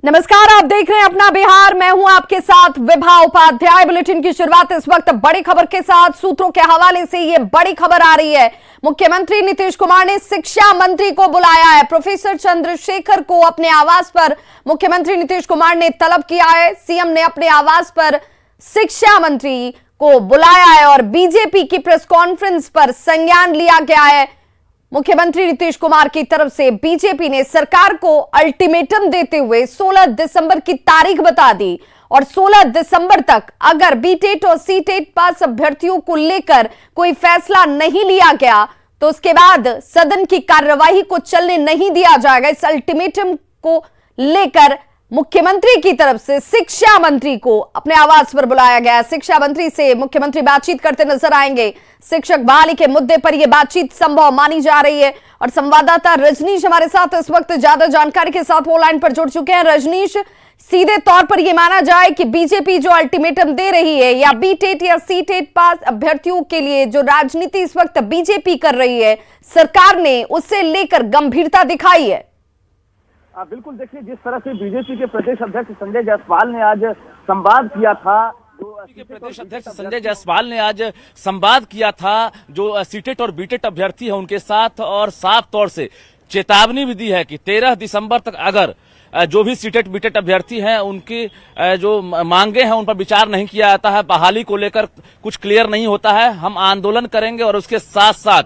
नमस्कार, आप देख रहे हैं अपना बिहार। मैं हूं आपके साथ विभा उपाध्याय। बुलेटिन की शुरुआत इस वक्त बड़ी खबर के साथ। सूत्रों के हवाले से ये बड़ी खबर आ रही है। मुख्यमंत्री नीतीश कुमार ने शिक्षा मंत्री को बुलाया है। प्रोफेसर चंद्रशेखर को अपने आवास पर मुख्यमंत्री नीतीश कुमार ने तलब किया है। सीएम ने अपने आवास पर शिक्षा मंत्री को बुलाया है और बीजेपी की प्रेस कॉन्फ्रेंस पर संज्ञान लिया गया है। मुख्यमंत्री नीतीश कुमार की तरफ से बीजेपी ने सरकार को अल्टीमेटम देते हुए 16 दिसंबर की तारीख बता दी और 16 दिसंबर तक अगर बीटेट और सीटेट पास अभ्यर्थियों को लेकर कोई फैसला नहीं लिया गया तो उसके बाद सदन की कार्यवाही को चलने नहीं दिया जाएगा। इस अल्टीमेटम को लेकर मुख्यमंत्री की तरफ से शिक्षा मंत्री को अपने आवास पर बुलाया गया। शिक्षा मंत्री से मुख्यमंत्री बातचीत करते नजर आएंगे। शिक्षक बहाली के मुद्दे पर यह बातचीत संभव मानी जा रही है और संवाददाता रजनीश हमारे साथ इस वक्त ज्यादा जानकारी के साथ वो लाइन पर जुड़ चुके हैं। रजनीश, सीधे तौर पर यह माना जाए कि बीजेपी जो अल्टीमेटम दे रही है या बीटेट या सीटेट पास अभ्यर्थियों के लिए जो राजनीति इस वक्त बीजेपी कर रही है, सरकार ने उससे लेकर गंभीरता दिखाई है? बिल्कुल, देखिए जिस तरह से बीजेपी के प्रदेश अध्यक्ष संजय जायसवाल ने आज संवाद किया था, प्रदेश अध्यक्ष संजय जायसवाल ने आज संवाद किया था जो सीटेट और बीटेट अभ्यर्थी है उनके साथ, और साफ तौर से चेतावनी भी दी है कि 13 दिसंबर तक अगर जो भी सीटेट बीटेट अभ्यर्थी हैं उनकी जो मांगे हैं उन पर विचार नहीं किया जाता है, बहाली को लेकर कुछ क्लियर नहीं होता है, हम आंदोलन करेंगे और उसके साथ साथ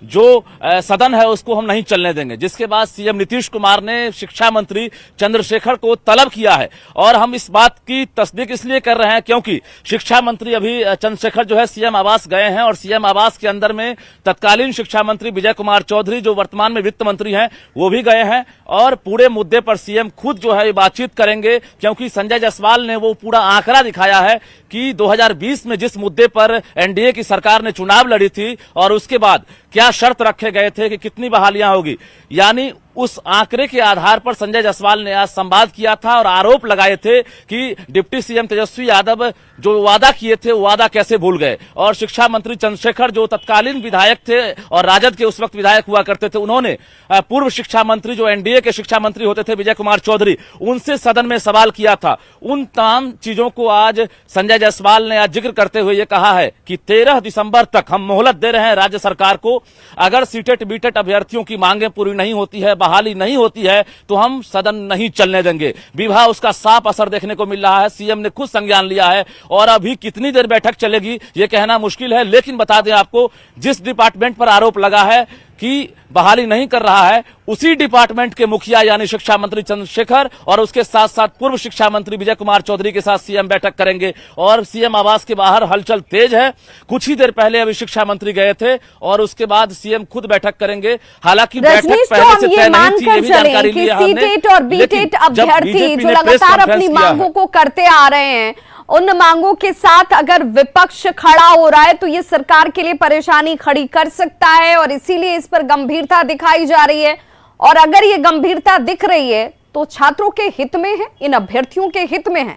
जो सदन है उसको हम नहीं चलने देंगे। जिसके बाद सीएम नीतीश कुमार ने शिक्षा मंत्री चंद्रशेखर को तलब किया है और हम इस बात की तस्दीक इसलिए कर रहे हैं क्योंकि शिक्षा मंत्री अभी चंद्रशेखर जो है सीएम आवास गए हैं और सीएम आवास के अंदर में तत्कालीन शिक्षा मंत्री विजय कुमार चौधरी जो वर्तमान में वित्त मंत्री हैं वो भी गए हैं और पूरे मुद्दे पर सीएम खुद जो है बातचीत करेंगे, क्योंकि संजय जायसवाल ने वो पूरा आंकड़ा दिखाया है कि 2020 में जिस मुद्दे पर एनडीए की सरकार ने चुनाव लड़ी थी और उसके बाद क्या शर्त रखे गए थे कि कितनी बहालियां होगी, यानी उस आंकड़े के आधार पर संजय जायसवाल ने आज संवाद किया था और आरोप लगाए थे कि डिप्टी सीएम तेजस्वी यादव जो वादा किए थे वो वादा कैसे भूल गए। और शिक्षा मंत्री चंद्रशेखर जो तत्कालीन विधायक थे और राजद के उस वक्त विधायक हुआ करते थे, उन्होंने पूर्व शिक्षा मंत्री जो एनडीए के शिक्षा मंत्री होते थे विजय कुमार चौधरी, उनसे सदन में सवाल किया था। उन तमाम चीजों को आज संजय जायसवाल ने आज जिक्र करते हुए ये कहा है कि 13 दिसंबर तक हम मोहलत दे रहे हैं राज्य सरकार को, अगर सीटेट बीटेट अभ्यर्थियों की मांगे पूरी नहीं होती है, बहाली नहीं होती है तो हम सदन नहीं चलने देंगे। विभा उसका साफ असर देखने को मिल रहा है। सीएम ने खुद संज्ञान लिया है और अभी कितनी देर बैठक चलेगी ये कहना मुश्किल है, लेकिन बता दें आपको जिस डिपार्टमेंट पर आरोप लगा है कि बहाली नहीं कर रहा है उसी डिपार्टमेंट के मुखिया यानी शिक्षा मंत्री चंद्रशेखर और उसके साथ साथ पूर्व शिक्षा मंत्री विजय कुमार चौधरी के साथ सीएम बैठक करेंगे और सीएम आवास के बाहर हलचल तेज है। कुछ ही देर पहले अभी शिक्षा मंत्री गए थे और उसके बाद सीएम खुद बैठक करेंगे। हालांकि बैठक पहले से तय नहीं थी, ये भी जानकारी ली है हमने। सीटेट और बीटेट अभ्यर्थी जो लगातार अपनी मांगों को करते आ रहे हैं, उन मांगों के साथ अगर विपक्ष खड़ा हो रहा है तो ये सरकार के लिए परेशानी खड़ी कर सकता है और इसीलिए इस पर गंभीरता दिखाई जा रही है। और अगर ये गंभीरता दिख रही है तो छात्रों के हित में है, इन अभ्यर्थियों के हित में है।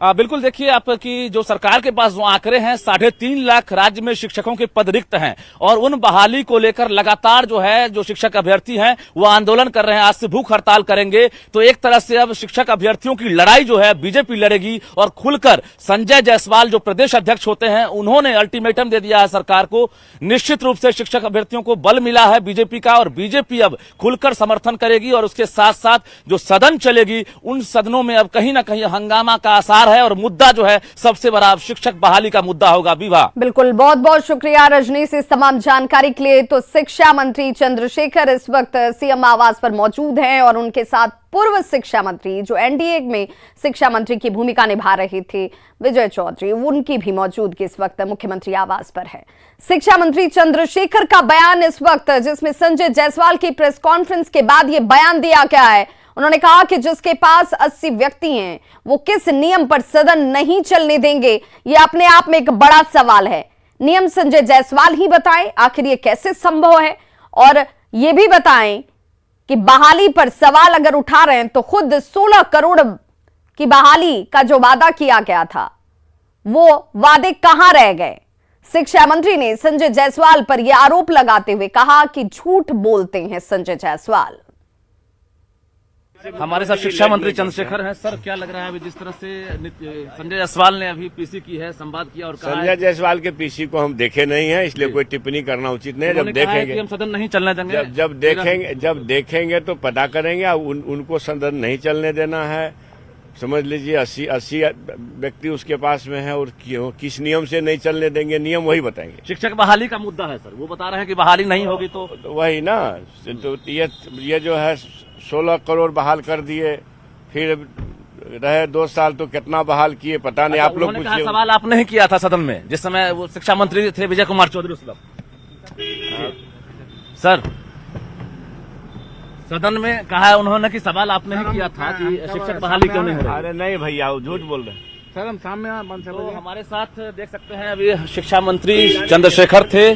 बिल्कुल, देखिए आपकी जो सरकार के पास जो आंकड़े हैं 3.5 लाख राज्य में शिक्षकों के पद रिक्त हैं और उन बहाली को लेकर लगातार जो है जो शिक्षक अभ्यर्थी हैं वो आंदोलन कर रहे हैं। आज से भूख हड़ताल करेंगे। तो एक तरह से अब शिक्षक अभ्यर्थियों की लड़ाई जो है बीजेपी लड़ेगी और खुलकर संजय जायसवाल जो प्रदेश अध्यक्ष होते हैं उन्होंने अल्टीमेटम दे दिया है सरकार को। निश्चित रूप से शिक्षक अभ्यर्थियों को बल मिला है बीजेपी का और बीजेपी अब खुलकर समर्थन करेगी और उसके साथ साथ जो सदन चलेगी उन सदनों में अब कहीं ना कहीं हंगामा का आसार है और मुद्दा जो है सबसे बड़ा शिक्षक बहाली का मुद्दा होगा। विभा, बिल्कुल, बहुत बहुत शुक्रिया रजनीश इस तमाम जानकारी के लिए। तो शिक्षा मंत्री चंद्रशेखर इस वक्त सीएम आवास पर मौजूद हैं और उनके साथ पूर्व शिक्षा मंत्री जो एनडीए में शिक्षा मंत्री की भूमिका निभा रहे थे विजय चौधरी, उनकी भी मौजूदगी इस वक्त मुख्यमंत्री आवास पर है। शिक्षा मंत्री चंद्रशेखर का बयान इस वक्त, जिसमें संजय जायसवाल की प्रेस कॉन्फ्रेंस के बाद यह बयान दिया गया है। उन्होंने कहा कि जिसके पास 80 व्यक्ति हैं वो किस नियम पर सदन नहीं चलने देंगे, ये अपने आप में एक बड़ा सवाल है। नियम संजय जायसवाल ही बताएं आखिर ये कैसे संभव है और ये भी बताएं कि बहाली पर सवाल अगर उठा रहे हैं तो खुद 16 करोड़ की बहाली का जो वादा किया गया था वो वादे कहां रह गए। शिक्षा मंत्री ने संजय जायसवाल पर यह आरोप लगाते हुए कहा कि झूठ बोलते हैं संजय जायसवाल। हमारे साथ शिक्षा मंत्री चंद्रशेखर हैं। सर, क्या लग रहा है अभी जिस तरह से संजय जायसवाल ने अभी पीसी की है, संवाद किया और कहा संजय जायसवाल के पीसी को हम देखे नहीं है, इसलिए कोई टिप्पणी करना उचित नहीं है। जब देखेंगे हम सदन नहीं चलने देंगे, जब देखेंगे तो पता करेंगे। उनको सदन नहीं चलने देना है। समझ लीजिए 80 व्यक्ति उसके पास में है और किस नियम से नहीं चलने देंगे, नियम वही बताएंगे। शिक्षक बहाली का मुद्दा है सर, वो बता रहे हैं कि बहाली नहीं होगी तो वही ना, तो ये जो है 16 करोड़ बहाल कर दिए, फिर रहे 2 साल तो कितना बहाल किए पता नहीं। आप लोग पूछिए। सवाल आपने ही किया था सदन में जिस समय वो शिक्षा मंत्री थे विजय कुमार चौधरी उस वक्त। सर, सदन में कहा है उन्होंने कि सवाल आपने ही किया था कि शिक्षक बहाली क्यों नहीं हो रही। अरे नहीं भैया, वो झूठ बोल रहे हैं। सर, हम सामने तो हमारे साथ देख सकते हैं अभी शिक्षा मंत्री चंद्रशेखर थे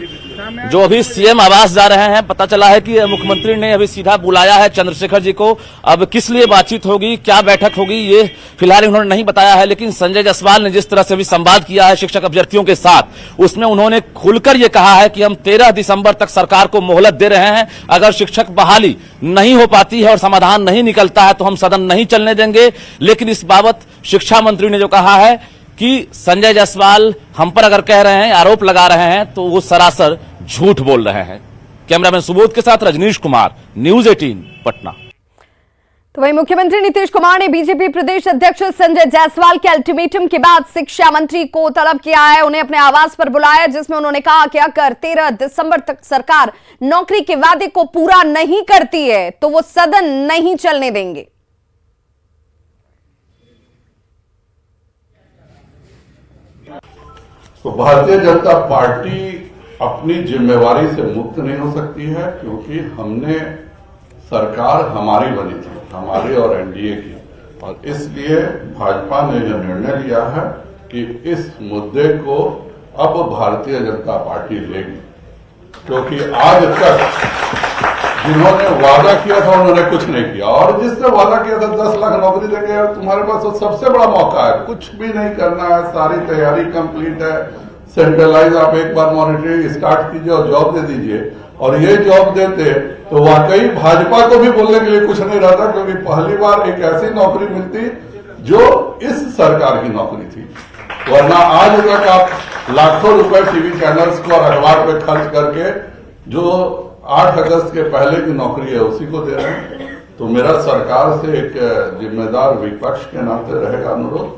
जो अभी सीएम आवास जा रहे हैं। पता चला है कि मुख्यमंत्री ने अभी सीधा बुलाया है चंद्रशेखर जी को। अब किस लिए बातचीत होगी, क्या बैठक होगी, ये फिलहाल उन्होंने नहीं बताया है। लेकिन संजय जायसवाल ने जिस तरह से अभी संवाद किया है शिक्षक अभ्यर्थियों के साथ, उसमें उन्होंने खुलकर ये कहा है कि हम 13 दिसंबर तक सरकार को मोहलत दे रहे हैं। अगर शिक्षक बहाली नहीं हो पाती है और समाधान नहीं निकलता है तो हम सदन नहीं चलने देंगे। लेकिन इस बाबत शिक्षा मंत्री ने जो कहा है कि संजय जायसवाल हम पर अगर कह रहे हैं, आरोप लगा रहे हैं, तो वो सरासर झूठ बोल रहे हैं। कैमरामैन सुबोध के साथ रजनीश कुमार, न्यूज़ 18 पटना। तो वहीं मुख्यमंत्री नीतीश कुमार ने बीजेपी प्रदेश अध्यक्ष संजय जायसवाल के अल्टीमेटम के बाद शिक्षा मंत्री को तलब किया है, उन्हें अपने आवास पर बुलाया, जिसमें उन्होंने कहा कि अगर 13 दिसंबर तक सरकार नौकरी के वादे को पूरा नहीं करती है तो वो सदन नहीं चलने देंगे। तो भारतीय जनता पार्टी अपनी जिम्मेवारी से मुक्त नहीं हो सकती है, क्योंकि हमने सरकार हमारी बनी थी, हमारी और एनडीए की, और इसलिए भाजपा ने यह निर्णय लिया है कि इस मुद्दे को अब भारतीय जनता पार्टी लेगी। क्योंकि आज तक जिन्होंने वादा किया था उन्होंने कुछ नहीं किया, और जिसने वादा किया था 10 लाख नौकरी देंगे, तुम्हारे पास तो सबसे बड़ा मौका है, कुछ भी नहीं करना है, सारी तैयारी कंप्लीट है। सेंट्रलाइज आप एक बार मॉनिटरिंग स्टार्ट कीजिए और जॉब दे दीजिए, और ये जॉब देते तो वाकई भाजपा को भी बोलने के लिए कुछ नहीं रहता, क्योंकि पहली बार एक ऐसी नौकरी मिलती जो इस सरकार की नौकरी थी। वरना आज तक आप लाखों रुपए टीवी चैनल्स को और अखबार पे खर्च करके जो 8 अगस्त के पहले की नौकरी है उसी को दे रहे हैं। तो मेरा सरकार से एक जिम्मेदार विपक्ष के नाते रहेगा अनुरोध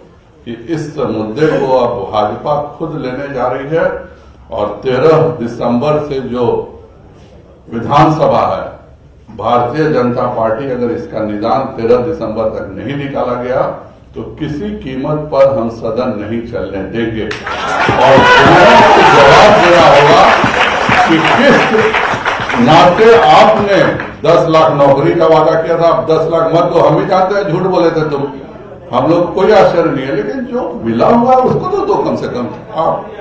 कि इस मुद्दे को अब भाजपा खुद लेने जा रही है, और 13 दिसंबर से जो विधानसभा है, भारतीय जनता पार्टी अगर इसका निदान 13 दिसंबर तक नहीं निकाला गया तो किसी कीमत पर हम सदन नहीं चलने देंगे, और जवाब देना होगा कि किस नाते आपने 10 लाख नौकरी का वादा किया था, अब 10 लाख मत दो, हम भी जानते हैं झूठ बोले थे तुम, हम लोग कोई आश्चर्य नहीं है, लेकिन जो मिला हुआ उसको तो दो कम से कम आप।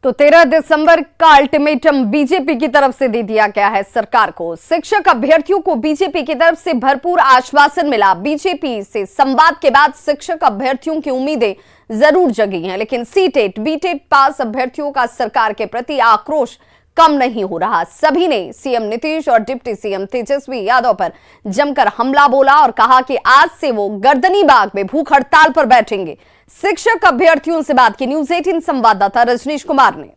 तो 13 दिसंबर का अल्टीमेटम बीजेपी की तरफ से दे दिया गया है सरकार को। शिक्षक अभ्यर्थियों को बीजेपी की तरफ से भरपूर आश्वासन मिला। बीजेपी से संवाद के बाद शिक्षक अभ्यर्थियों की उम्मीदें जरूर जगी हैं, लेकिन सीटेट बीटेट पास अभ्यर्थियों का सरकार के प्रति आक्रोश कम नहीं हो रहा। सभी ने सीएम नीतीश और डिप्टी सीएम तेजस्वी यादव पर जमकर हमला बोला और कहा कि आज से वो गर्दनीबाग में भूख हड़ताल पर बैठेंगे। शिक्षक अभ्यर्थियों से बात की न्यूज़ 18 संवाददाता रजनीश कुमार ने।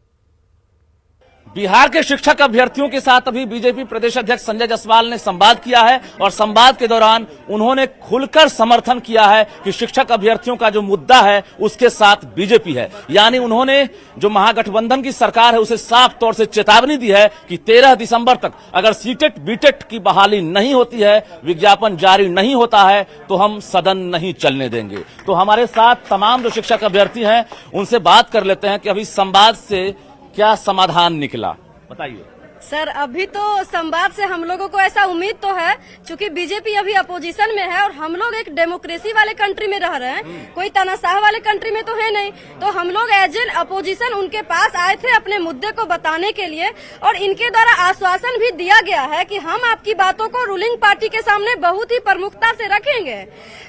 बिहार के शिक्षक अभ्यर्थियों के साथ अभी बीजेपी प्रदेश अध्यक्ष संजय जायसवाल ने संवाद किया है, और संवाद के दौरान उन्होंने खुलकर समर्थन किया है कि शिक्षक अभ्यर्थियों का जो मुद्दा है उसके साथ बीजेपी है। यानी उन्होंने जो महागठबंधन की सरकार है उसे साफ तौर से चेतावनी दी है कि 13 दिसंबर तक अगर सीटेट बीटेट की बहाली नहीं होती है, विज्ञापन जारी नहीं होता है, तो हम सदन नहीं चलने देंगे। तो हमारे साथ तमाम जो शिक्षक अभ्यर्थी हैं उनसे बात कर लेते हैं कि अभी संवाद से क्या समाधान निकला, बताइए। सर अभी तो संवाद से हम लोगों को ऐसा उम्मीद तो है, क्योंकि बीजेपी अभी अपोजिशन में है और हम लोग एक डेमोक्रेसी वाले कंट्री में रह रहे हैं, कोई तानाशाह वाले कंट्री में तो है नहीं। तो हम लोग एज एन अपोजिशन उनके पास आए थे अपने मुद्दे को बताने के लिए, और इनके द्वारा आश्वासन भी दिया गया है कि हम आपकी बातों को रूलिंग पार्टी के सामने बहुत ही प्रमुखता से रखेंगे।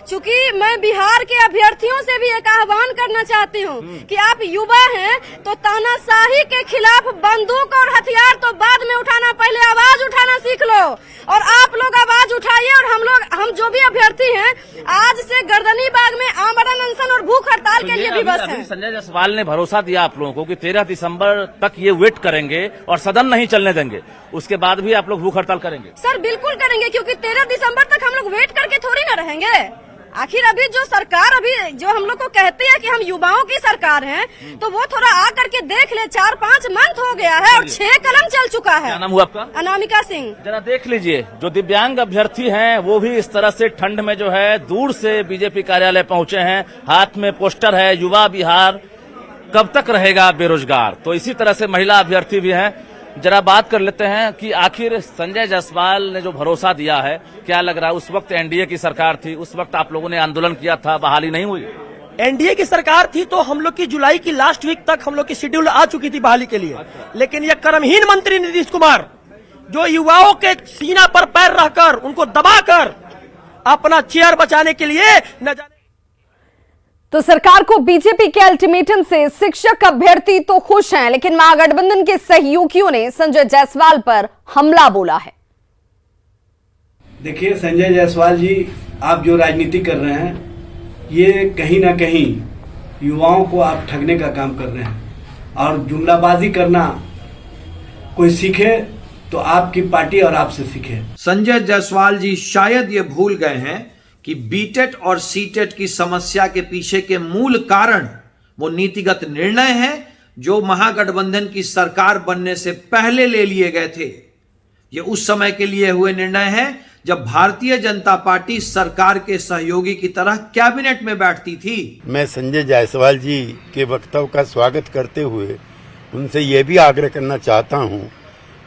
चूँकि मैं बिहार के अभ्यर्थियों से भी एक आह्वान करना चाहती हूँ कि आप युवा हैं तो तानाशाही के खिलाफ बंदूक और हथियार तो बाद में उठाना, पहले आवाज उठाना सीख लो। और आप लोग आवाज उठाइए, और हम जो भी अभ्यर्थी हैं आज से गर्दनी बाग में आमरण अनशन और भूख हड़ताल के लिए भी बस हैं। संजय जायसवाल ने भरोसा दिया आप लोगों को कि 13 दिसंबर तक ये वेट करेंगे और सदन नहीं चलने देंगे, उसके बाद भी आप लोग भूख हड़ताल करेंगे? सर बिल्कुल करेंगे, क्योंकि 13 दिसंबर तक हम लोग वेट करके थोड़ी ना रहेंगे। आखिर अभी जो सरकार अभी जो हम लोग को कहते हैं कि हम युवाओं की सरकार हैं, तो वो थोड़ा आ करके देख ले। 4-5 मंथ हो गया है और 6 कलम चल चुका है। क्या नाम हुआ आपका? अनामिका सिंह। जरा देख लीजिए, जो दिव्यांग अभ्यर्थी हैं वो भी इस तरह से ठंड में जो है दूर से बीजेपी कार्यालय पहुंचे हैं, हाथ में पोस्टर है, युवा बिहार कब तक रहेगा बेरोजगार। तो इसी तरह से महिला अभ्यर्थी भी हैं। जरा बात कर लेते हैं कि आखिर संजय जायसवाल ने जो भरोसा दिया है, क्या लग रहा है? उस वक्त एनडीए की सरकार थी, उस वक्त आप लोगों ने आंदोलन किया था, बहाली नहीं हुई। एनडीए की सरकार थी तो हम लोग की जुलाई की लास्ट वीक तक हम लोग की शेड्यूल आ चुकी थी बहाली के लिए। लेकिन ये कर्महीन मंत्री नीतीश कुमार जो युवाओं के सीना पर पैर रखकर उनको दबाकर अपना चेयर बचाने के लिए न जाने। तो सरकार को बीजेपी के अल्टीमेटम से शिक्षक अभ्यर्थी तो खुश हैं, लेकिन महागठबंधन के सहयोगियों ने संजय जायसवाल पर हमला बोला है। देखिए संजय जायसवाल जी, आप जो राजनीति कर रहे हैं ये कहीं ना कहीं युवाओं को आप ठगने का काम कर रहे हैं, और जुमलाबाजी करना कोई सीखे तो आपकी पार्टी और आपसे सीखे। संजय जायसवाल जी शायद ये भूल गए हैं कि बीटेट और सीटेट की समस्या के पीछे के मूल कारण वो नीतिगत निर्णय हैं जो महागठबंधन की सरकार बनने से पहले ले लिए गए थे। ये उस समय के लिए हुए निर्णय हैं जब भारतीय जनता पार्टी सरकार के सहयोगी की तरह कैबिनेट में बैठती थी। मैं संजय जायसवाल जी के वक्तव्य का स्वागत करते हुए उनसे यह भी आग्रह करना चाहता हूं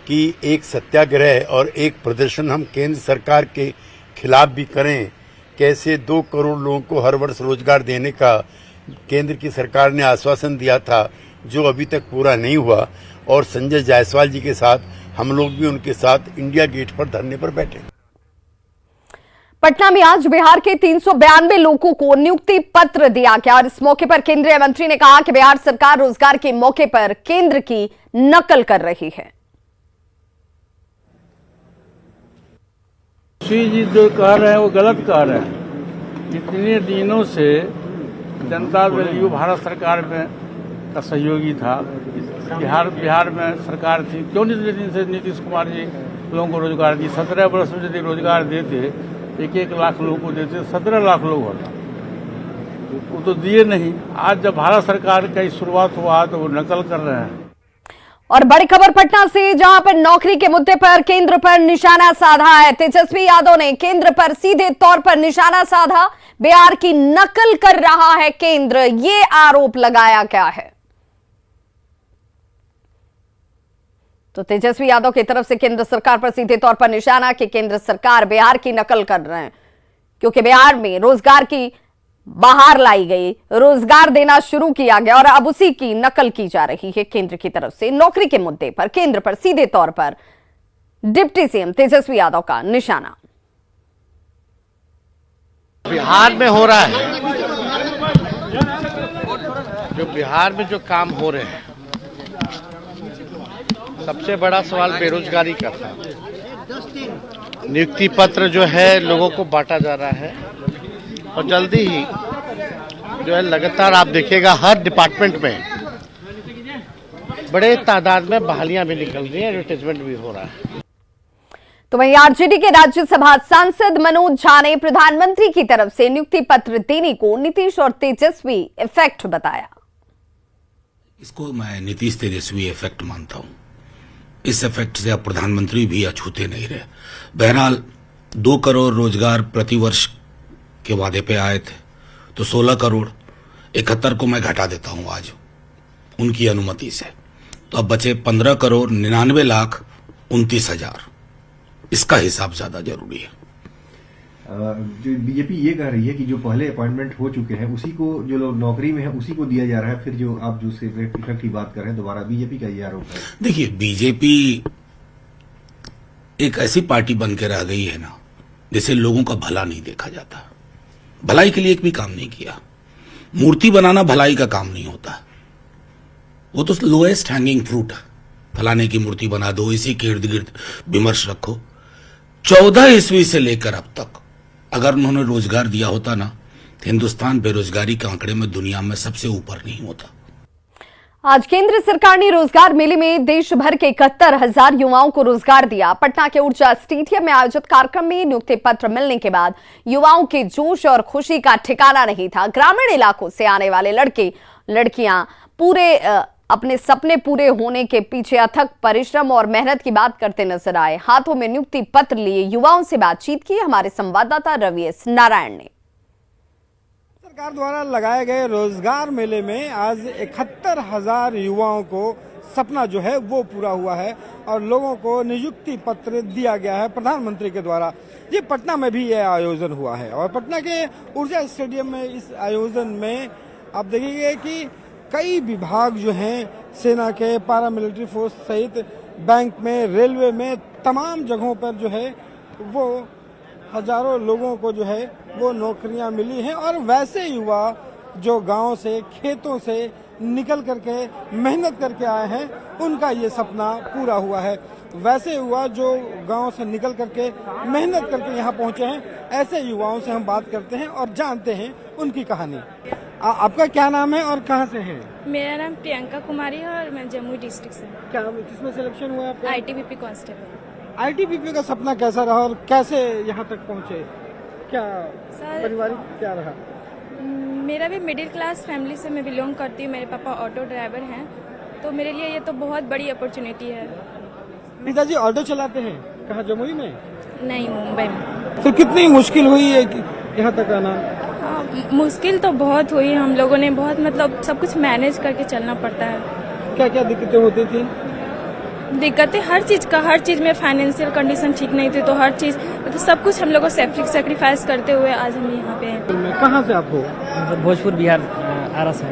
कि एक सत्याग्रह और एक प्रदर्शन हम केंद्र सरकार के खिलाफ भी करें। कैसे 2 करोड़ लोगों को हर वर्ष रोजगार देने का केंद्र की सरकार ने आश्वासन दिया था, जो अभी तक पूरा नहीं हुआ, और संजय जायसवाल जी के साथ हम लोग भी उनके साथ इंडिया गेट पर धरने पर बैठे। पटना में आज बिहार के 392 लोगों को नियुक्ति पत्र दिया गया, और इस मौके पर केंद्रीय मंत्री ने कहा कि बिहार सरकार रोजगार के मौके पर केंद्र की नकल कर रही है। जी जो कह रहे हैं वो गलत कह रहे हैं। इतने दिनों से जनता दल यू भारत सरकार में का सहयोगी था, बिहार में सरकार थी, क्यों नहीं दिन से नीतीश कुमार जी लोगों को रोजगार दी। 17 वर्ष में यदि रोजगार देते 1-1 लाख लोगों को देते 17 लाख लोग होता, वो तो दिए नहीं। आज जब भारत सरकार की शुरुआत हुआ तो वो नकल कर रहे हैं। और बड़ी खबर पटना से, जहां पर नौकरी के मुद्दे पर केंद्र पर निशाना साधा है। तेजस्वी यादव ने केंद्र पर सीधे तौर पर निशाना साधा। बिहार की नकल कर रहा है केंद्र, ये आरोप लगाया गया है। तो तेजस्वी यादव की तरफ से केंद्र सरकार पर सीधे तौर पर निशाना कि केंद्र सरकार बिहार की नकल कर रहे हैं, क्योंकि बिहार में रोजगार की बाहर लाई गई, रोजगार देना शुरू किया गया और अब उसी की नकल की जा रही है केंद्र की तरफ से। नौकरी के मुद्दे पर केंद्र पर सीधे तौर पर डिप्टी सीएम तेजस्वी यादव का निशाना। बिहार में हो रहा है, जो बिहार में जो काम हो रहे हैं, सबसे बड़ा सवाल बेरोजगारी का था। नियुक्ति पत्र जो है लोगों को बांटा जा रहा है, और जल्दी ही जो है लगातार आप देखिएगा हर डिपार्टमेंट में बड़े तादाद में बहालियां भी निकल रही हैं, एडवर्टाइजमेंट भी हो रहा है। तो वहीं आरजेडी के राज्यसभा सांसद मनोज झा ने प्रधानमंत्री की तरफ से नियुक्ति पत्र देने को नीतीश और तेजस्वी इफेक्ट बताया। इसको मैं नीतीश तेजस्वी इफेक्ट मानता हूं। इस इफेक्ट से अब प्रधानमंत्री भी अछूते नहीं रहे। बहरहाल 2 करोड़ रोजगार प्रतिवर्ष के वादे पे आए थे, तो 16 करोड़ 71 को मैं घटा देता हूं आज उनकी अनुमति से, तो अब बचे 15 करोड़ 99 लाख 29,000। इसका हिसाब ज्यादा जरूरी है। जो बीजेपी ये कह रही है कि जो पहले अपॉइंटमेंट हो चुके हैं उसी को, जो लोग नौकरी में है उसी को दिया जा रहा है, फिर जो आप जो इफेक्ट की बात कर रहे हैं दोबारा बीजेपी का ये आरोप है। देखिए, बीजेपी एक ऐसी पार्टी बन के रह गई है ना, जिसे लोगों का भला नहीं देखा जाता। भलाई के लिए एक भी काम नहीं किया। मूर्ति बनाना भलाई का काम नहीं होता, वो तो लोएस्ट हैंगिंग फ्रूट है। फलाने की मूर्ति बना दो, इसी के इर्द गिर्द विमर्श रखो। 14 ईस्वी से लेकर अब तक अगर उन्होंने रोजगार दिया होता ना, तो हिंदुस्तान बेरोजगारी के आंकड़े में दुनिया में सबसे ऊपर नहीं होता। आज केंद्र सरकार ने रोजगार मेले में देश भर के 71,000 युवाओं को रोजगार दिया। पटना के ऊर्जा स्टेडियम में आयोजित कार्यक्रम में नियुक्ति पत्र मिलने के बाद युवाओं के जोश और खुशी का ठिकाना नहीं था। ग्रामीण इलाकों से आने वाले लड़के लड़कियां पूरे अपने सपने पूरे होने के पीछे अथक परिश्रम और मेहनत की बात करते नजर आए। हाथों में नियुक्ति पत्र लिए युवाओं से बातचीत की हमारे संवाददाता रवि एस नारायण ने। सरकार द्वारा लगाए गए रोजगार मेले में आज 71,000 युवाओं को सपना जो है वो पूरा हुआ है और लोगों को नियुक्ति पत्र दिया गया है प्रधानमंत्री के द्वारा। ये पटना में भी यह आयोजन हुआ है और पटना के ऊर्जा स्टेडियम में इस आयोजन में आप देखेंगे कि कई विभाग जो हैं, सेना के, पैरामिलिट्री फोर्स सहित बैंक में, रेलवे में, तमाम जगहों पर जो है वो हजारों लोगों को जो है वो नौकरियां मिली हैं और वैसे युवा जो गांव से, खेतों से निकल करके मेहनत करके आए हैं, उनका ये सपना पूरा हुआ है। वैसे युवा जो गांव से निकल करके मेहनत करके यहाँ पहुंचे हैं, ऐसे युवाओं से हम बात करते हैं और जानते हैं उनकी कहानी। आपका क्या नाम है और कहाँ से है? मेरा नाम प्रियंका कुमारी है और मैं जमुई डिस्ट्रिक्ट से। क्या किसमें सिलेक्शन हुआ आपका? ITBP constable. ITBP का सपना कैसा रहा और कैसे यहाँ तक पहुँचे? क्या पारिवारिक क्या रहा? मेरा भी मिडिल क्लास फैमिली से मैं बिलोंग करती हूँ। मेरे पापा ऑटो ड्राइवर हैं, तो मेरे लिए ये तो बहुत बड़ी अपॉर्चुनिटी है। पिताजी ऑटो चलाते हैं? कहाँ, जमुई में? नहीं, मुंबई में। फिर कितनी मुश्किल हुई है यहाँ तक आना? मुश्किल तो बहुत हुई। हम लोगों ने बहुत मतलब सब कुछ मैनेज करके चलना पड़ता है। क्या क्या दिक्कतें होती थी? दिक्कतें हर चीज में फाइनेंशियल कंडीशन ठीक नहीं थी, तो हर चीज तो सब कुछ हम लोग को सेक्रीफाइस करते हुए आज हम यहाँ पे हैं। कहाँ से आप हो? भोजपुर बिहार, आरा से।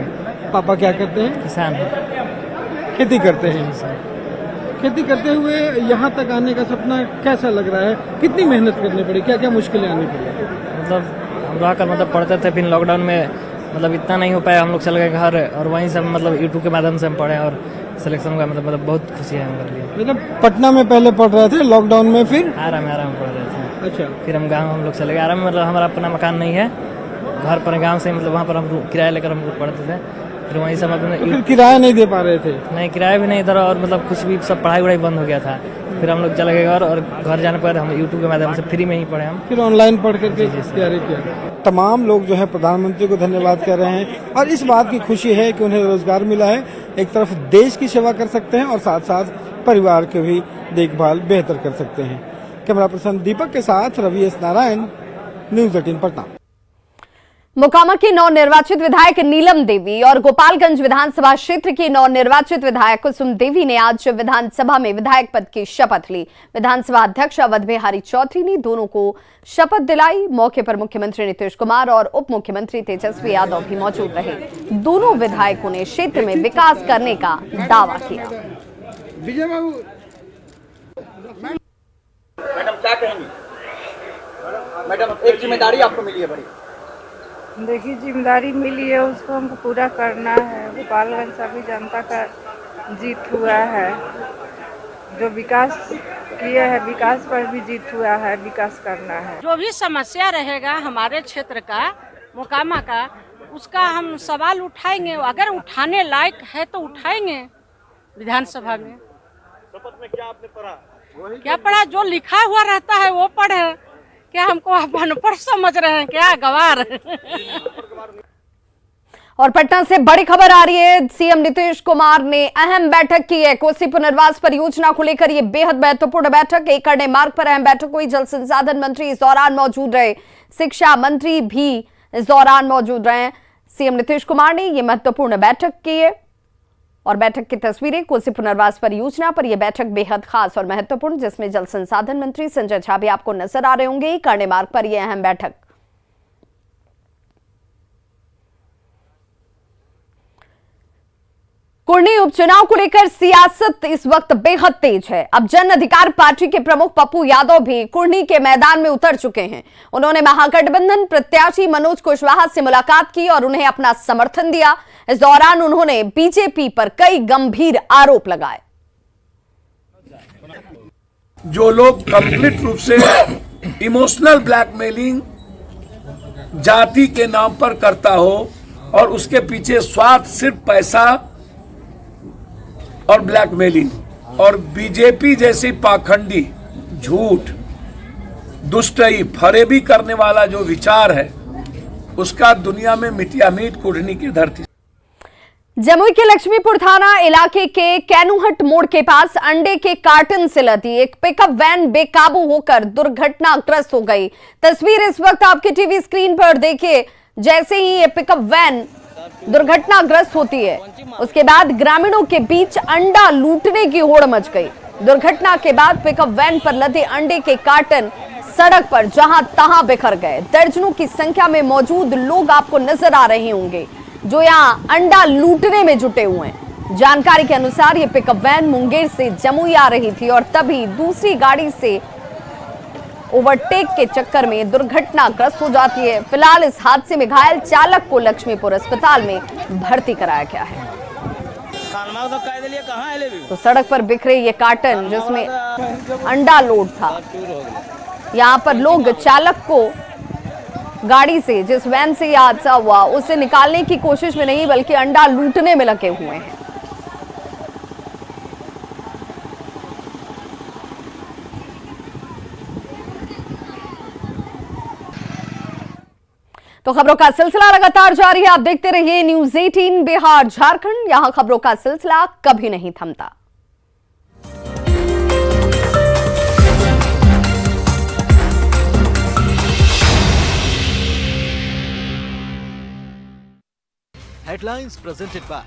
पापा क्या करते हैं? किसान है। खेती करते हैं। खेती करते हुए यहाँ तक आने का सपना कैसा लग रहा है? कितनी मेहनत करनी पड़ी, क्या क्या मुश्किलें आनी पड़ी? मतलब हम रहकर मतलब पढ़ते थे, फिर लॉकडाउन में मतलब इतना नहीं हो पाया, हम लोग चले गए घर और वहीं से मतलब यूट्यूब के माध्यम से हम पढ़े और सिलेक्शन हुआ। मतलब बहुत खुशी है हमारे लिए। मतलब पटना में पहले पढ़ रहे थे, लॉकडाउन में फिर आरा में पढ़ रहे थे। अच्छा। फिर हम गाँव हम लोग चले गए। आरा में मतलब हमारा अपना मकान नहीं है, घर पर गाँव से मतलब वहाँ पर हम किराया लेकर हम लोग पढ़ते थे। फिर वहीं से मतलब किराया नहीं दे पा रहे थे? नहीं, किराया भी नहीं इधर और मतलब कुछ भी सब पढ़ाई वढ़ाई बंद हो गया था। फिर हम लोग चले गए और घर जाने पर हम यूट्यूब के माध्यम से फ्री में ही पढ़े। हम फिर ऑनलाइन पढ़ करके तैयारी किया। तमाम लोग जो है प्रधानमंत्री को धन्यवाद कर रहे हैं और इस बात की खुशी है कि उन्हें रोजगार मिला है। एक तरफ देश की सेवा कर सकते हैं और साथ साथ परिवार की भी देखभाल बेहतर कर सकते हैं। कैमरा पर्सन दीपक के साथ रवि एस नारायण, न्यूज़ 18 पटना। मोकामा की नवनिर्वाचित विधायक नीलम देवी और गोपालगंज विधानसभा क्षेत्र की नवनिर्वाचित विधायक कुसुम देवी ने आज विधानसभा में विधायक पद की शपथ ली। विधानसभा अध्यक्ष अवध बिहारी चौधरी ने दोनों को शपथ दिलाई। मौके पर मुख्यमंत्री नीतीश कुमार और उप मुख्यमंत्री तेजस्वी यादव भी मौजूद रहे। दोनों विधायकों ने क्षेत्र में विकास करने का दावा किया। विजय बाबू, मैडम क्या कहेंगी? मैडम, एक जिम्मेदारी आपको मिली है बड़ी। देखिए, जिम्मेदारी मिली है, उसको हमको पूरा करना है। गोपालगंज सभी जनता का जीत हुआ है। जो विकास किए हैं, विकास पर भी जीत हुआ है, विकास करना है। जो भी समस्या रहेगा हमारे क्षेत्र का, मोकामा का, उसका हम सवाल उठाएंगे। अगर उठाने लायक है तो उठाएंगे विधानसभा में। शपथ में क्या आपने पढ़ा? क्या पढ़ा? जो लिखा हुआ रहता है वो पढ़े। क्या हमको आप अनपढ़ समझ रहे हैं क्या? गवार। और पटना से बड़ी खबर आ रही है। सीएम नीतीश कुमार ने अहम बैठक की है। कोसी पुनर्वास परियोजना को लेकर यह बेहद महत्वपूर्ण बैठक। एक करने मार्ग पर अहम बैठक हुई। जल संसाधन मंत्री इस दौरान मौजूद रहे। शिक्षा मंत्री भी इस दौरान मौजूद रहे। सीएम नीतीश कुमार ने यह महत्वपूर्ण बैठक की है और बैठक की तस्वीरें कोसी पुनर्वास परियोजना पर यह बैठक बेहद खास और महत्वपूर्ण, जिसमें जल संसाधन मंत्री संजय झा भी आपको नजर आ रहे होंगे। कर्णे मार्ग पर यह अहम बैठक। कुर्नी उपचुनाव को लेकर सियासत इस वक्त बेहद तेज है। अब जन अधिकार पार्टी के प्रमुख पप्पू यादव भी कुर्नी के मैदान में उतर चुके हैं। उन्होंने महागठबंधन प्रत्याशी मनोज कुशवाहा से मुलाकात की और उन्हें अपना समर्थन दिया। इस दौरान उन्होंने बीजेपी पर कई गंभीर आरोप लगाए। जो लोग कंप्लीट रूप से इमोशनल ब्लैकमेलिंग जाति के नाम पर करता हो और उसके पीछे स्वार्थ सिर्फ पैसा और ब्लैकमेलिंग, और बीजेपी जैसी पाखंडी, झूठ, दुष्टई, फरेबी करने वाला जो विचार है उसका दुनिया में मिटिया मीट कुढ़नी की धरती। जमुई के लक्ष्मीपुर थाना इलाके के कैनुहट मोड़ के पास अंडे के कार्टन से लदी एक पिकअप वैन बेकाबू होकर दुर्घटनाग्रस्त हो गई। तस्वीर इस वक्त आपके टीवी स्क्रीन पर देखिए। जैसे ही ये पिकअप वैन दुर्घटनाग्रस्त होती है, उसके बाद ग्रामीणों के बीच अंडा लूटने की होड़ मच गई। दुर्घटना के बाद पिकअप वैन पर लदे अंडे के कार्टन सड़क पर जहां तहां बिखर गए। दर्जनों की संख्या में मौजूद लोग आपको नजर आ रहे होंगे जो यहां अंडा लूटने में जुटे हुए हैं। जानकारी के अनुसार यह पिकअप वैन मुंगेर से जमुई आ रही थी और तभी दूसरी गाड़ी से ओवरटेक के चक्कर में दुर्घटनाग्रस्त हो जाती है। फिलहाल इस हादसे में घायल चालक को लक्ष्मीपुर अस्पताल में भर्ती कराया गया है। तो सड़क पर बिखरे ये कार्टन जिसमें अंडा लोड था, यहाँ पर लोग चालक को गाड़ी से, जिस वैन से यह हादसा हुआ, उसे निकालने की कोशिश में नहीं बल्कि अंडा लूटने में लगे हुए हैं। तो खबरों का सिलसिला लगातार जारी है। आप देखते रहिए न्यूज़ 18 बिहार झारखंड। यहां खबरों का सिलसिला कभी नहीं थमता। Headlines presented by